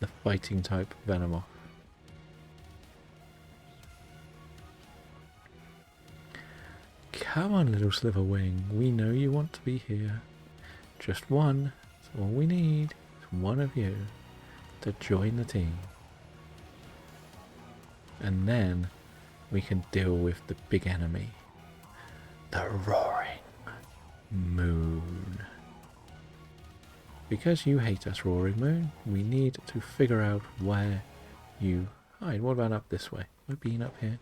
the fighting type Venomoth. Come on, little Sliverwing. We know you want to be here. Just one. That's all we need. Is one of you to join the team. And then we can deal with the big enemy. The Roaring Moon. Because you hate us, Roaring Moon, we need to figure out where you hide. What about up this way? Have we been up here?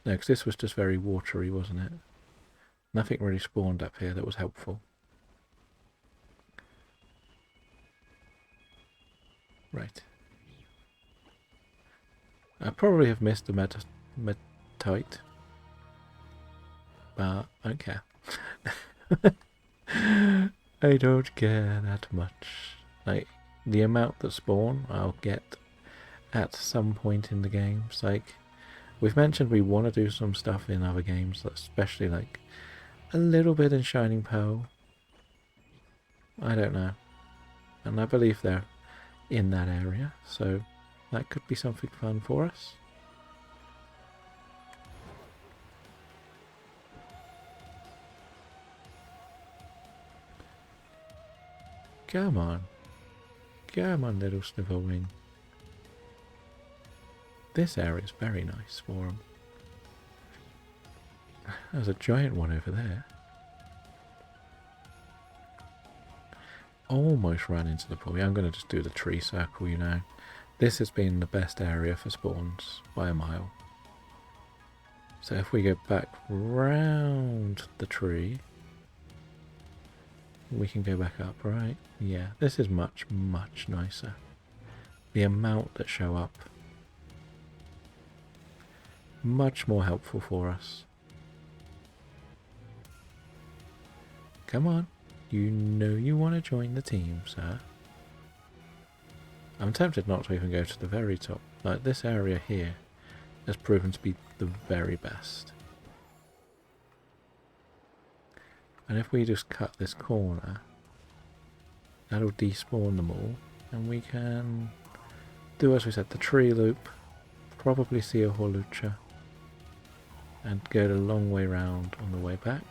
No, because this was just very watery, wasn't it? Nothing really spawned up here that was helpful. Right. I probably have missed the Meditite. But I don't care. I don't care that much. Like, the amount that spawn I'll get at some point in the games. Like, we've mentioned we want to do some stuff in other games, especially like a little bit in Shining Pearl. I don't know. And I believe they're in that area, so that could be something fun for us. Come on. Come on, little Snivelwing. This area is very nice for them. There's a giant one over there. Almost ran into the pool. Yeah, I'm going to just do the tree circle, you know. This has been the best area for spawns by a mile. So if we go back round the tree, we can go back up, right? Yeah, this is much, much nicer. The amount that show up, much more helpful for us. Come on, you know you want to join the team, sir. I'm tempted not to even go to the very top. Like, this area here has proven to be the very best. And if we just cut this corner, that'll despawn them all, and we can do as we said, the tree loop, probably see a Hawlucha, and go the long way round on the way back,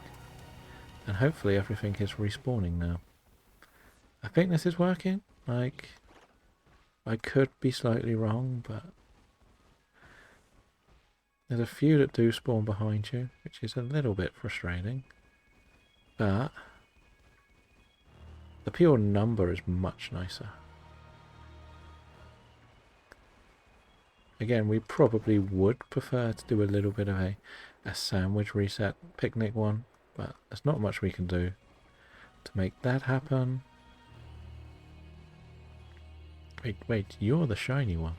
and hopefully everything is respawning now. I think this is working. Like, I could be slightly wrong, but there's a few that do spawn behind you, which is a little bit frustrating. But the pure number is much nicer. Again, we probably would prefer to do a little bit of a sandwich reset picnic one, but there's not much we can do to make that happen. Wait, you're the shiny one.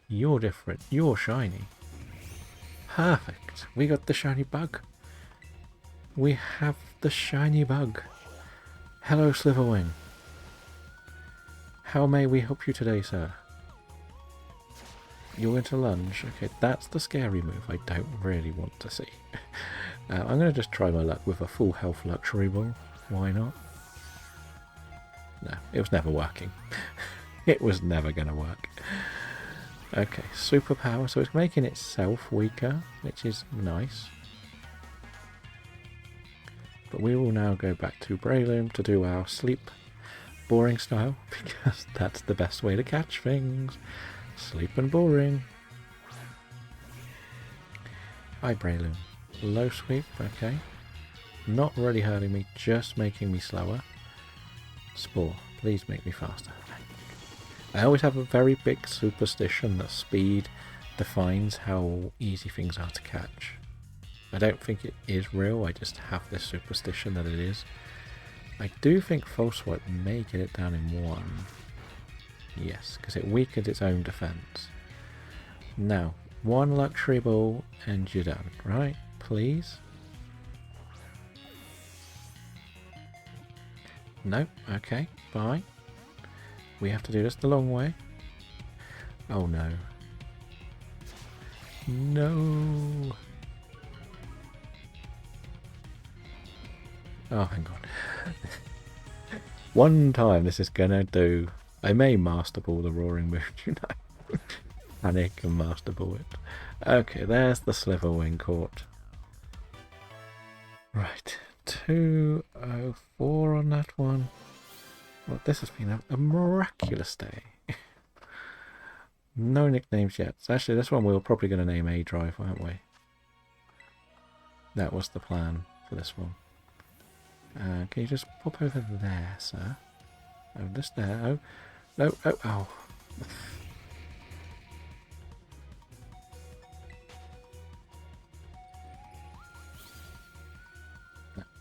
You're different. You're shiny. Perfect. We got the shiny bug. We have the shiny bug. Hello, Sliverwing. How may we help you today, sir? You're going to lunge. Okay, that's the scary move I don't really want to see. I'm going to just try my luck with a full health luxury ball. Why not? No, it was never working. It was never going to work. Okay, superpower. So it's making itself weaker, which is nice. But we will now go back to Breloom to do our sleep boring style, because that's the best way to catch things. Sleep and boring. Hi, Breloom. Low sweep, okay. Not really hurting me, just making me slower. Spore, please make me faster. I always have a very big superstition that speed defines how easy things are to catch. I don't think it is real, I just have this superstition that it is. I do think False Swipe may get it down in one. Yes, because it weakened its own defense. Now, one luxury ball and you're done, right? Please? No? Okay, bye. We have to do this the long way. Oh no. No! Oh, hang on. One time this is gonna do I may master ball the Roaring Moon, you know. Panic and master ball it. Okay, there's the Sliverwing Court. Right, 204 on that one. Well, this has been a miraculous day. No nicknames yet. So actually, this one we were probably going to name A Drive, weren't we? That was the plan for this one. Can you just pop over there, sir? Oh, this there. Oh, no. Oh, oh.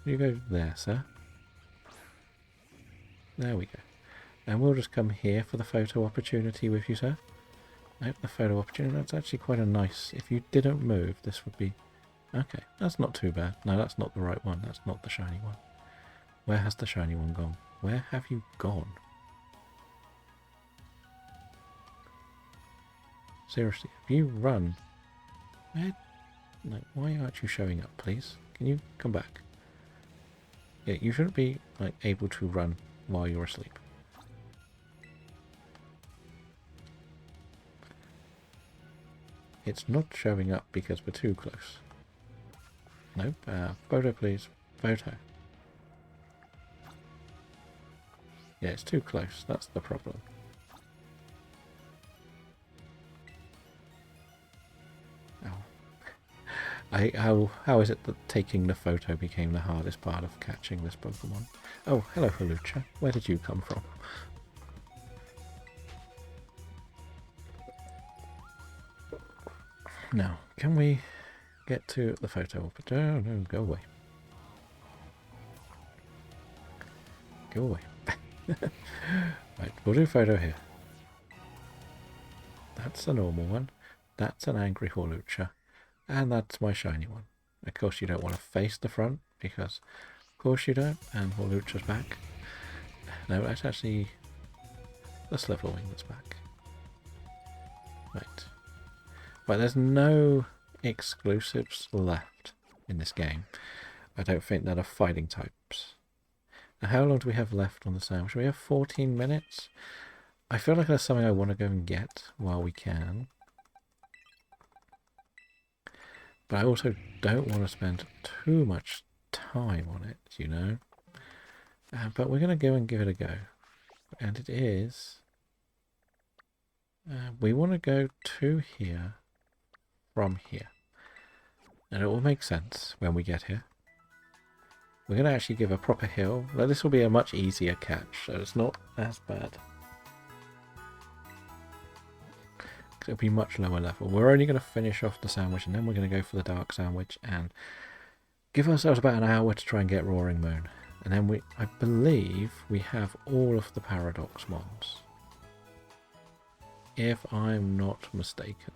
You go there, sir. There we go. And we'll just come here for the photo opportunity with you, sir. Nope, the photo opportunity. That's actually quite a nice... If you didn't move, this would be... Okay, that's not too bad. No, that's not the right one. That's not the shiny one. Where has the shiny one gone? Where have you gone? Seriously, if you run... Where... No, why aren't you showing up, please? Can you come back? Yeah, you shouldn't be like able to run while you're asleep. It's not showing up because we're too close. Nope. Photo, please. Photo. Yeah, it's too close. That's the problem. Oh. How is it that taking the photo became the hardest part of catching this Pokemon? Oh, hello, Hawlucha. Where did you come from? Now, can we get to the photo? Oh, no, go away. Go away. Right, we'll do photo here. That's a normal one. That's an angry Hawlucha. And that's my shiny one. Of course you don't want to face the front, because of course you don't. And Hawlucha's back. No, that's actually the Sliverwing that's back. Right. But there's no exclusives left in this game. I don't think that are fighting types. Now, how long do we have left on the sandwich? We have 14 minutes. I feel like there's something I want to go and get while we can. But I also don't want to spend too much time on it, you know. But we're going to go and give it a go. And it is... we want to go to here from here. And it will make sense when we get here. We're going to actually give a proper hill. Well, this will be a much easier catch, so it's not as bad. It'll be much lower level. We're only going to finish off the sandwich, and then we're going to go for the dark sandwich and give ourselves about an hour to try and get Roaring Moon. And then I believe we have all of the Paradox mobs, if I'm not mistaken.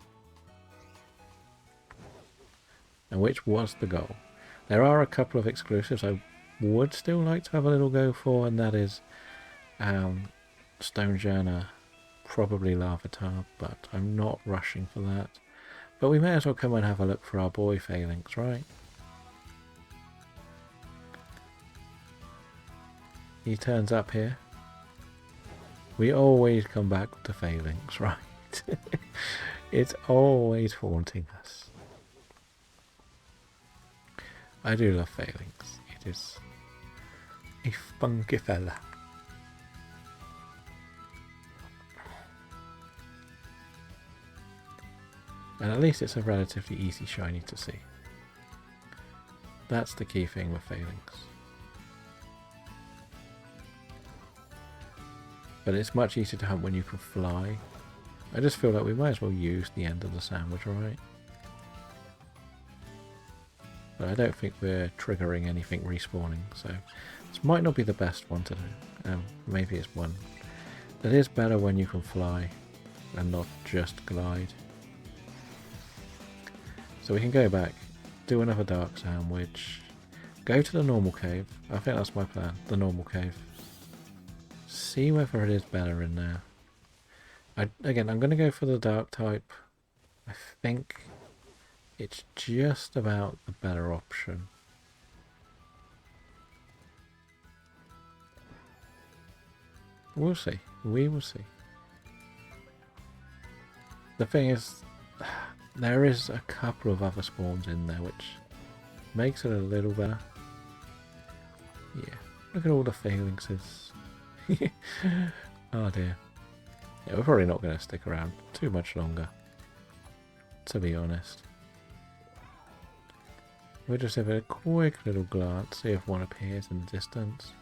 And which was the goal. There are a couple of exclusives I would still like to have a little go for, and that is Stonjourner, probably Larvitar, but I'm not rushing for that. But we may as well come and have a look for our boy Phalanx, right? He turns up here. We always come back to Phalanx, right? It's always haunting us. I do love Phalanx. It is a funky fella. And at least it's a relatively easy shiny to see. That's the key thing with Phalanx. But it's much easier to hunt when you can fly. I just feel like we might as well use the end of the sandwich, right? But I don't think we're triggering anything respawning, so this might not be the best one to do. Maybe it's one that is better when you can fly and not just glide. So we can go back, do another dark sandwich, go to the normal cave. I think that's my plan, the normal cave. See whether it is better in there. Again, I'm going to go for the dark type. I think it's just about the better option. We'll see. We will see. The thing is, there is a couple of other spawns in there, which makes it a little better. Yeah, look at all the phalanxes. Oh dear. Yeah, we're probably not going to stick around too much longer, to be honest. We'll just have a quick little glance, see if one appears in the distance.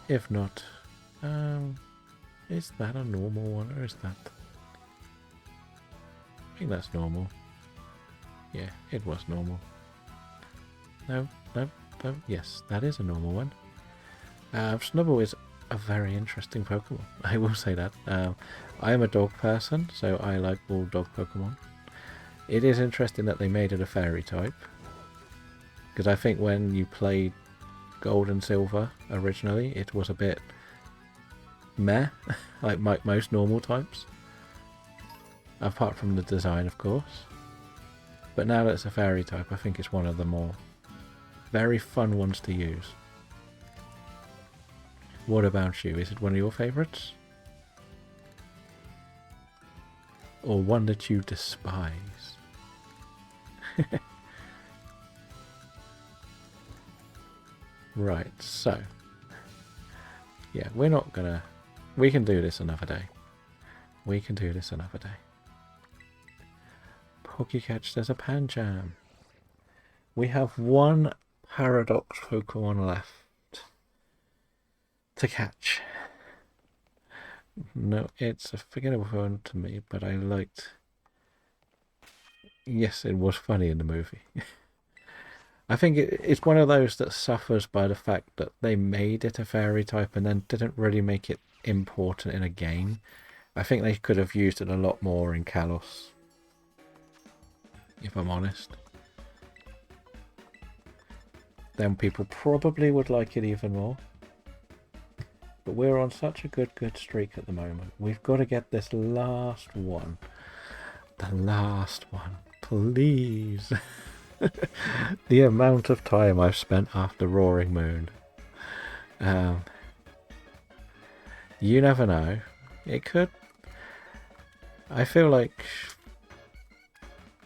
If not, is that a normal one or is that... I think that's normal. Yeah, it was normal. No, yes, that is a normal one. Snubbull is a very interesting Pokemon, I will say that. I am a dog person, so I like all dog Pokemon. It is interesting that they made it a fairy type, because I think when you played Gold and Silver originally, it was a bit meh, like most normal types. Apart from the design, of course. But now that it's a fairy type, I think it's one of the more very fun ones to use. What about you? Is it one of your favourites? Or one that you despise? Right, so... yeah, we're not gonna... we can do this another day. We can do this another day. Pokecatch, there's a Pancham. We have one Paradox Pokemon left to catch. No, it's a forgettable one to me, but I liked... yes, it was funny in the movie. I think it's one of those that suffers by the fact that they made it a fairy type and then didn't really make it important in a game. I think they could have used it a lot more in Kalos, if I'm honest. Then people probably would like it even more. But we're on such a good streak at the moment. We've got to get this last one. The last one. Please. The amount of time I've spent after Roaring Moon. You never know. It could... I feel like...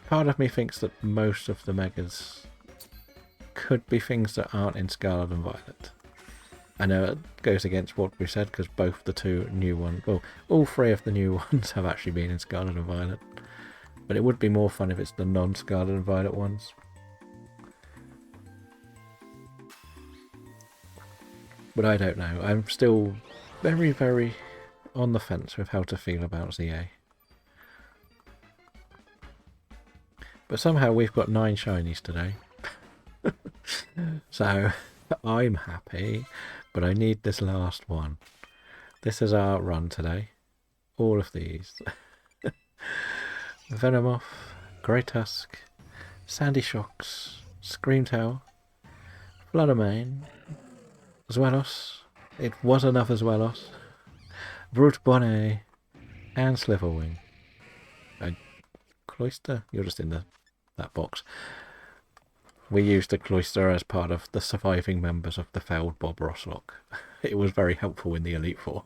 part of me thinks that most of the Megas could be things that aren't in Scarlet and Violet. I know it goes against what we said because both the two new ones... well, all three of the new ones have actually been in Scarlet and Violet. But it would be more fun if it's the non-Scarlet and Violet ones. But I don't know. I'm still very on the fence with how to feel about ZA. But somehow we've got 9 shinies today. So I'm happy, but I need this last one. This is our run today. All of these. Venomoth, Greytusk, Sandy Shocks, Screamtail, Fluttermane, Zwelos, it was another Zwelos, Brute Bonnet, and Sliverwing. Cloyster? You're just in that box. We used the Cloyster as part of the surviving members of the failed Bob Ross lock. It was very helpful in the Elite Four.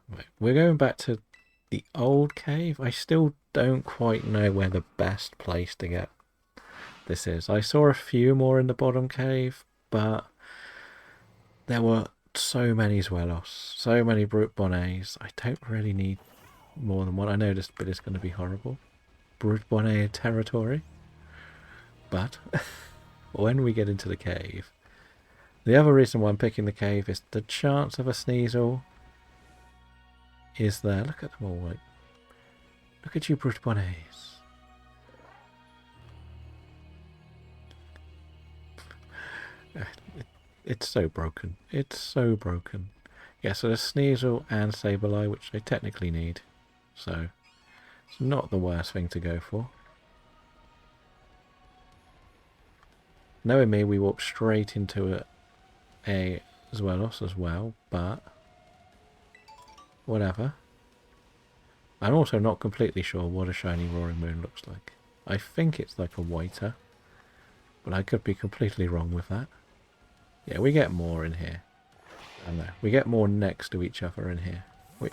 Right, we're going back to the old cave. I still don't quite know where the best place to get this is. I saw a few more in the bottom cave, but there were so many Zwelos, so many Brute Bonnets. I don't really need more than one. I know this bit is going to be horrible. Brute Bonnet territory. But when we get into the cave, the other reason why I'm picking the cave is the chance of a Sneasel is there. Look at them all. Like, look at you, Brute Bonnets. It's so broken. It's so broken. Yeah, so there's Sneasel and Sableye, which I technically need. So it's not the worst thing to go for. Knowing me, we walk straight into a Zwelos as well, but whatever. I'm also not completely sure what a shiny Roaring Moon looks like. I think it's like a waiter, but I could be completely wrong with that. Yeah, we get more in here. I don't know. We get more next to each other in here.